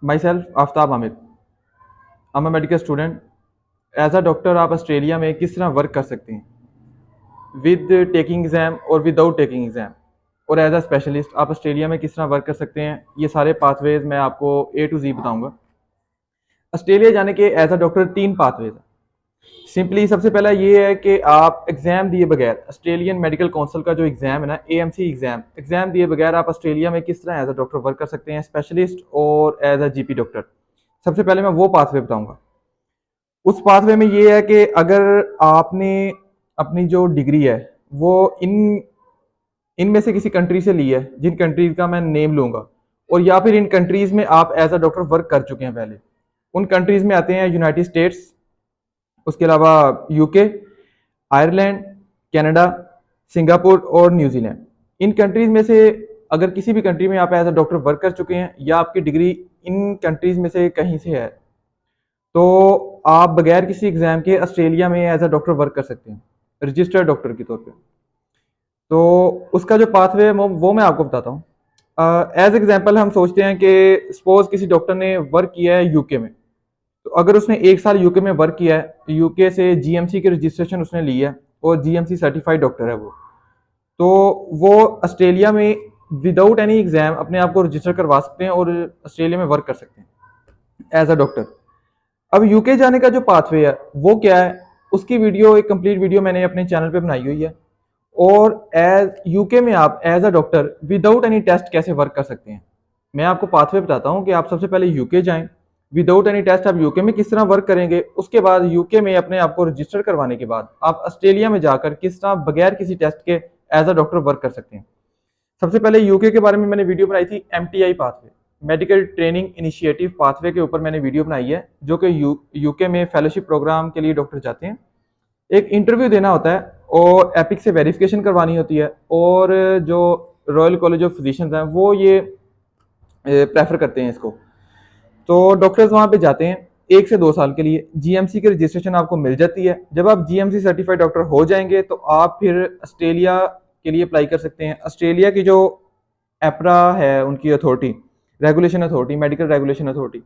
My self Aftab Aamir, I am a medical student. As a doctor आप Australia में किस तरह वर्क कर सकते हैं विद टेकिंग एग्ज़ाम और विदाउट टेकिंग एग्ज़ाम, और एज अ स्पेशलिस्ट आप ऑस्ट्रेलिया में किस तरह वर्क कर सकते हैं, ये सारे पाथवेज मैं आपको ए टू जी बताऊंगा। ऑस्ट्रेलिया जाने के एज अ डॉक्टर 3 पाथवेज हैं। सिंपली सबसे पहला ये है कि आप एग्ज़ाम दिए बगैर ऑस्ट्रेलियन मेडिकल काउंसिल का जो एग्ज़ाम है ना, एएमसी एग्ज़ाम, एग्ज़ाम दिए बगैर आप ऑस्ट्रेलिया में किस तरह एज अ डॉक्टर वर्क कर सकते हैं, स्पेशलिस्ट और एज अ जीपी डॉक्टर। सबसे पहले मैं वो पाथवे बताऊंगा। उस पाथवे में ये है कि अगर आपने अपनी जो डिग्री है वो इनमें से किसी कंट्री से ली है, जिन कंट्रीज का मैं नेम लूंगा, और या फिर इन कंट्रीज में आप एज अ डॉक्टर वर्क कर चुके हैं पहले। उन कंट्रीज में आते हैं यूनाइटेड स्टेट्स, उसके अलावा यूके, आयरलैंड, कनाडा, सिंगापुर और न्यूजीलैंड। इन कंट्रीज में से अगर किसी भी कंट्री में आप एज अ डॉक्टर वर्क कर चुके हैं या आपकी डिग्री इन कंट्रीज में से कहीं से है, तो आप बगैर किसी एग्जाम के ऑस्ट्रेलिया में एज अ डॉक्टर वर्क कर सकते हैं रजिस्टर्ड डॉक्टर के तौर पे। तो उसका जो पाथवे है वो मैं आपको बताता हूँ। एज एग्जाम्पल हम सोचते हैं कि सपोज किसी डॉक्टर ने वर्क किया है यूके में, तो अगर उसने 1 साल यूके में वर्क किया है तो यूके से जीएमसी की रजिस्ट्रेशन उसने ली है और जीएमसी सर्टिफाइड डॉक्टर है वो, तो वो ऑस्ट्रेलिया में विदाउट एनी एग्जाम अपने आप को रजिस्टर करवा सकते हैं और ऑस्ट्रेलिया में वर्क कर सकते हैं एज अ डॉक्टर। अब यूके जाने का जो पाथवे है वो क्या है, उसकी वीडियो, एक कंप्लीट वीडियो मैंने अपने चैनल पे बनाई हुई है। और एज यूके में आप as a doctor without any test कैसे वर्क कर सकते हैं, मैं आपको पाथवे बताता हूँ कि आप सबसे पहले यूके जाएं, विदाउट एनी टेस्ट आप यूके में किस तरह वर्क करेंगे, उसके बाद यूके में अपने आप को रजिस्टर करवाने के बाद आप ऑस्ट्रेलिया में जाकर किस तरह बगैर किसी टेस्ट के एज अ डॉक्टर वर्क कर सकते हैं। सबसे पहले यूके के बारे में मैंने वीडियो बनाई थी, MTI pathway, medical training initiative pathway के ऊपर मैंने वीडियो बनाई है, जो कि यूके में फेलोशिप प्रोग्राम के लिए डॉक्टर जाते हैं। एक इंटरव्यू देना होता है और एपिक से वेरिफिकेशन करवानी होती है, और जो रॉयल कॉलेज ऑफ फिजिशियंस हैं वो ये प्रेफर करते हैं इसको। तो डॉक्टर्स वहाँ पे जाते हैं 1 से 2 साल के लिए, जीएमसी की रजिस्ट्रेशन आपको मिल जाती है। जब आप जीएमसी सर्टिफाइड डॉक्टर हो जाएंगे तो आप फिर ऑस्ट्रेलिया के लिए अप्लाई कर सकते हैं। ऑस्ट्रेलिया की जो एपरा है, उनकी authority, regulation authority, medical regulation authority,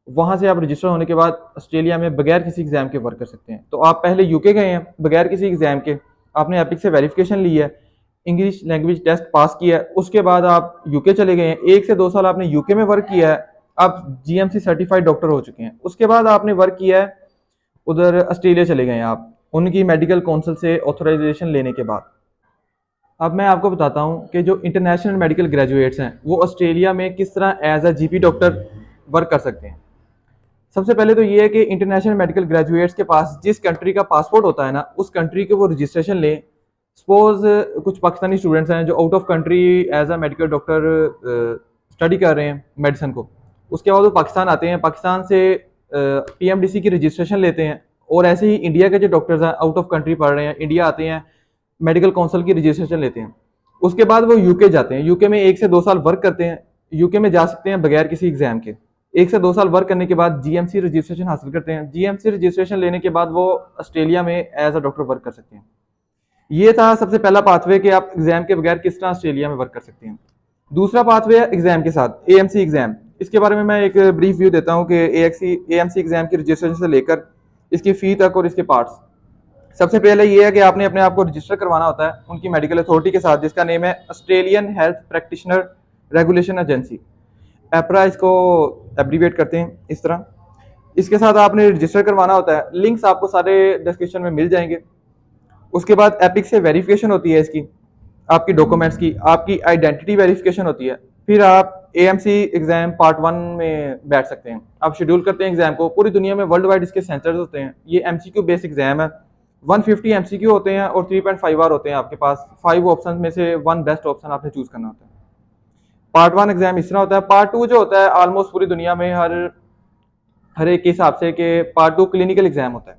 वहाँ से आप रजिस्टर होने के बाद ऑस्ट्रेलिया में बगैर किसी एग्जाम के वर्क कर सकते हैं। तो आप पहले यूके गए हैं बगैर किसी एग्जाम के, आपने एपिक से वेरिफिकेशन ली है, इंग्लिश लैंग्वेज टेस्ट पास किया है, उसके बाद आप यूके चले गए हैं, 1 से 2 साल आपने यूके में वर्क किया है, आप जीएमसी सर्टिफाइड डॉक्टर हो चुके हैं। उसके बाद आपने वर्क किया है उधर ऑस्ट्रेलिया चले गए हैं आप, उनकी मेडिकल काउंसिल से ऑथराइजेशन लेने के बाद। अब मैं आपको बताता हूं कि जो इंटरनेशनल मेडिकल ग्रेजुएट्स हैं वो ऑस्ट्रेलिया में किस तरह as a GP doctor work कर सकते हैं। सबसे पहले तो ये है कि इंटरनेशनल मेडिकल ग्रेजुएट्स के पास जिस कंट्री का पासपोर्ट होता है ना, उस कंट्री के वो रजिस्ट्रेशन लें। सपोज कुछ पाकिस्तानी स्टूडेंट्स हैं जो out of country as a medical doctor study कर रहे हैं मेडिसिन को, उसके बाद वो पाकिस्तान आते हैं, पाकिस्तान से पीएमडीसी की रजिस्ट्रेशन लेते हैं। और ऐसे ही इंडिया के जो डॉक्टर्स हैं आउट ऑफ कंट्री पढ़ रहे हैं, इंडिया आते हैं, मेडिकल काउंसिल की रजिस्ट्रेशन लेते हैं। उसके बाद वो यूके जाते हैं, यूके में 1 से 2 साल वर्क करते हैं, यूके में जा सकते हैं बगैर किसी एग्जाम के। 1 से 2 साल वर्क करने के बाद जीएमसी रजिस्ट्रेशन हासिल करते हैं, जीएमसी रजिस्ट्रेशन लेने के बाद वो ऑस्ट्रेलिया में एज अ डॉक्टर वर्क कर सकते हैं। ये था सबसे पहला पाथवे कि आप एग्जाम के बगैर किस तरह ऑस्ट्रेलिया में वर्क कर सकते हैं। दूसरा पाथवे है एग्जाम के साथ, एएमसी एग्जाम। इसके बारे में मैं एक ब्रीफ व्यू देता हूँ कि एएमसी एग्जाम की रजिस्ट्रेशन से लेकर इसकी फी तक और इसके पार्ट्स। सबसे पहले ये है कि आपने अपने आप को रजिस्टर करवाना होता है उनकी मेडिकल अथॉरिटी के साथ, जिसका नेम है Australian health practitioner regulation agency, AHPRA इसको एब्रीवेट करते हैं इस तरह। इसके साथ आपने रजिस्टर करवाना होता है, लिंक्स आपको सारे डिस्क्रिप्शन में मिल जाएंगे। उसके बाद एपिक से वेरिफिकेशन होती है इसकी, आपकी डॉक्यूमेंट्स की, आपकी आइडेंटिटी वेरिफिकेशन होती है। फिर आप एएमसी एग्जाम पार्ट 1 में बैठ सकते हैं। आप शेड्यूल करते हैं एग्जाम को, पूरी दुनिया में वर्ल्ड वाइड इसके सेंटर्स होते हैं। ये एमसीक्यू बेस्ड एग्जाम है, 150 एमसीक्यू होते हैं और 3.5 आवर होते हैं आपके पास। 5 ऑप्शन में से 1 बेस्ट ऑप्शन आपने चूज करना होता है। पार्ट 1 एग्जाम इस तरह होता है। पार्ट 2 जो होता है ऑलमोस्ट पूरी दुनिया में हर एक के हिसाब से कि पार्ट 2 क्लिनिकल एग्जाम होता है।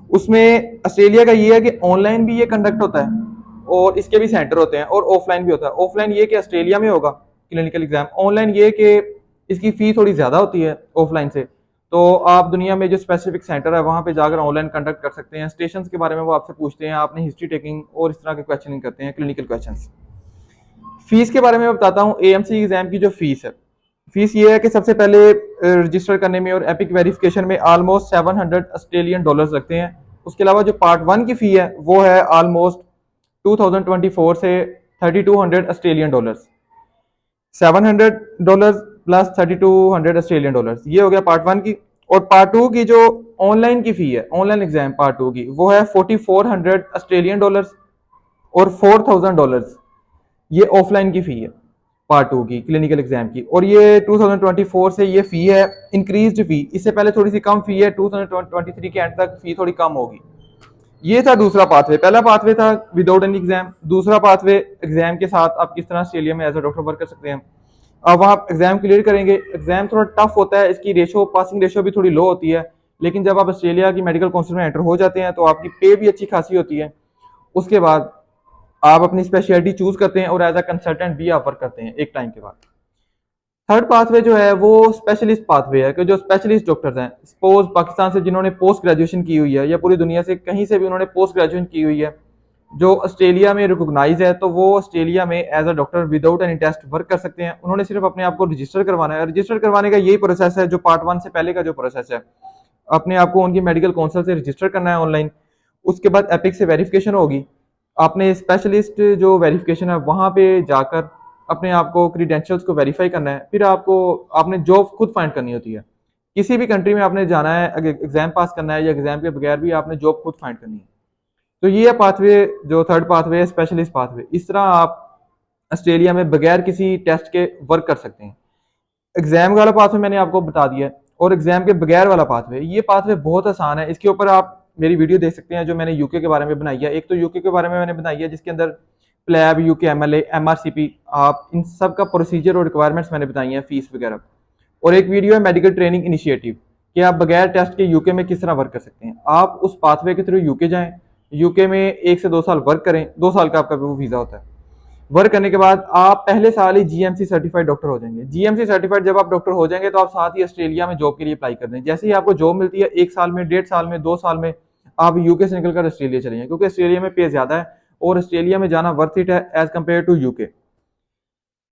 उसमें ऑस्ट्रेलिया का ये है कि ऑनलाइन भी ये कंडक्ट होता है और इसके भी सेंटर होते हैं, और ऑफलाइन भी होता है। ऑफलाइन ये कि ऑस्ट्रेलिया में होगा क्लिनिकल एग्जाम, ऑनलाइन ये कि इसकी फी थोड़ी ज़्यादा होती है ऑफलाइन से। तो आप दुनिया में जो स्पेसिफिक सेंटर है वहाँ पे जाकर ऑनलाइन कंडक्ट कर सकते हैं। स्टेशन के बारे में वो आपसे पूछते हैं, आपने हिस्ट्री टेकिंग और इस तरह के क्वेश्चनिंग करते हैं, क्लिनिकल क्वेश्चन। फीस के बारे में मैं बताता हूँ, एएमसी एग्जाम की जो फीस है फीस ये है कि सबसे पहले रजिस्टर करने में और एपिक वेरिफिकेशन में ऑलमोस्ट 700 ऑस्ट्रेलियन डॉलर्स लगते हैं। उसके अलावा जो पार्ट 1 की फ़ी है वो है ऑलमोस्ट 2024 से 3200 Australian dollars. 700 dollars plus 3200 Australian dollars, ये हो गया पार्ट 1 की। और पार्ट 2 की जो ऑनलाइन की फ़ी है, ऑनलाइन एग्जाम पार्ट 2 की, वो है 4400 ऑस्ट्रेलियन डॉलर्स और 4000 डॉलर्स, ये ऑफलाइन की फ़ी है पार्ट 2 की क्लिनिकल एग्जाम की। और ये 2024 से ये फ़ी है इंक्रीज्ड फ़ी, इससे पहले थोड़ी सी कम फ़ी है, 2023 के एंड तक फ़ी थोड़ी कम होगी। ये था दूसरा पाथवे। पहला पाथवे था विदाउट एनी एग्जाम, दूसरा पाथवे एग्जाम के साथ आप किस तरह ऑस्ट्रेलिया में एज अ डॉक्टर वर्क कर सकते हैं। अब आप एग्जाम क्लियर करेंगे, एग्जाम थोड़ा टफ होता है, इसकी रेशो पासिंग रेशो भी थोड़ी लो होती है, लेकिन जब आप ऑस्ट्रेलिया की मेडिकल काउंसिल में एंटर हो जाते हैं तो आपकी पे भी अच्छी खासी होती है। उसके बाद आप अपनी स्पेशलिटी चूज करते हैं और एज अ कंसल्टेंट भी आप वर्क करते हैं एक टाइम के बाद। थर्ड पाथवे जो है वो स्पेशलिस्ट पाथवे है कि जो स्पेशलिस्ट डॉक्टर्स हैं, सपोज पाकिस्तान से जिन्होंने पोस्ट ग्रेजुएशन की हुई है या पूरी दुनिया से कहीं से भी उन्होंने पोस्ट ग्रेजुएशन की हुई है, जो ऑस्ट्रेलिया में रिकॉग्नाइज है, तो वो ऑस्ट्रेलिया में as a doctor without any test work कर सकते हैं। उन्होंने सिर्फ अपने आप को रजिस्टर करवाना है। रजिस्टर करवाने का यही प्रोसेस है जो पार्ट 1 से पहले का जो प्रोसेस है। अपने आप को उनकी मेडिकल काउंसिल से रजिस्टर करना है ऑनलाइन। उसके बाद एपिक से वेरिफिकेशन होगी। आपने स्पेशलिस्ट जो वेरिफिकेशन है वहाँ पे जाकर अपने आप को क्रीडेंशियल्स को वेरीफाई करना है। फिर आपको आपने जॉब खुद फाइंड करनी होती है। किसी भी कंट्री में आपने जाना है, अगर एग्जाम पास करना है या एग्जाम के बगैर भी आपने जॉब खुद फाइंड करनी है। तो ये है पाथवे, जो थर्ड पाथवे है स्पेशलिस्ट पाथवे। इस तरह आप ऑस्ट्रेलिया में बगैर किसी टेस्ट के वर्क कर सकते हैं। एग्जाम वाला पाथवे मैंने आपको बता दिया है, और एग्जाम के बगैर वाला पाथवे, ये पाथवे बहुत आसान है। इसके ऊपर आप मेरी वीडियो देख सकते हैं जो मैंने यूके के बारे में बनाई है। एक तो यूके के बारे में मैंने बनाई है जिसके अंदर प्लैब, यूके एमएलए, एमआरसीपी, आप इन सब का प्रोसीजर और रिक्वायरमेंट्स मैंने बताई हैं, फीस वगैरह। और एक वीडियो है मेडिकल ट्रेनिंग इनिशिएटिव कि आप बगैर टेस्ट के यूके में किस तरह वर्क कर सकते हैं। आप उस पाथवे के थ्रू यूके जाएं, यूके में 1 से 2 साल वर्क करें, 2 साल का आपका वो वीज़ा होता है। वर्क करने के बाद आप पहले साल ही जीएमसी सर्टिफाइड डॉक्टर हो जाएंगे। जीएमसी सर्टिफाइड जब आप डॉक्टर हो जाएंगे तो आप साथ ही ऑस्ट्रेलिया में जॉब के लिए अप्लाई कर दें। जैसे ही आपको जॉब मिलती है 1 साल में, 1.5 साल में, 2 साल में, आप यूके से निकलकर ऑस्ट्रेलिया चले जाएं, क्योंकि ऑस्ट्रेलिया में पे ज्यादा है और ऑस्ट्रेलिया में जाना वर्थ इट है as compare to UK.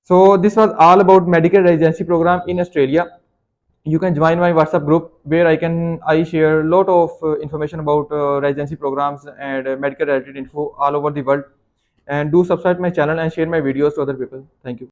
So this was all about medical residency program in Australia. You can join my WhatsApp group where I share a lot of information about residency programs and medical related info all over the world. And do subscribe my channel and share my videos to other people. Thank you.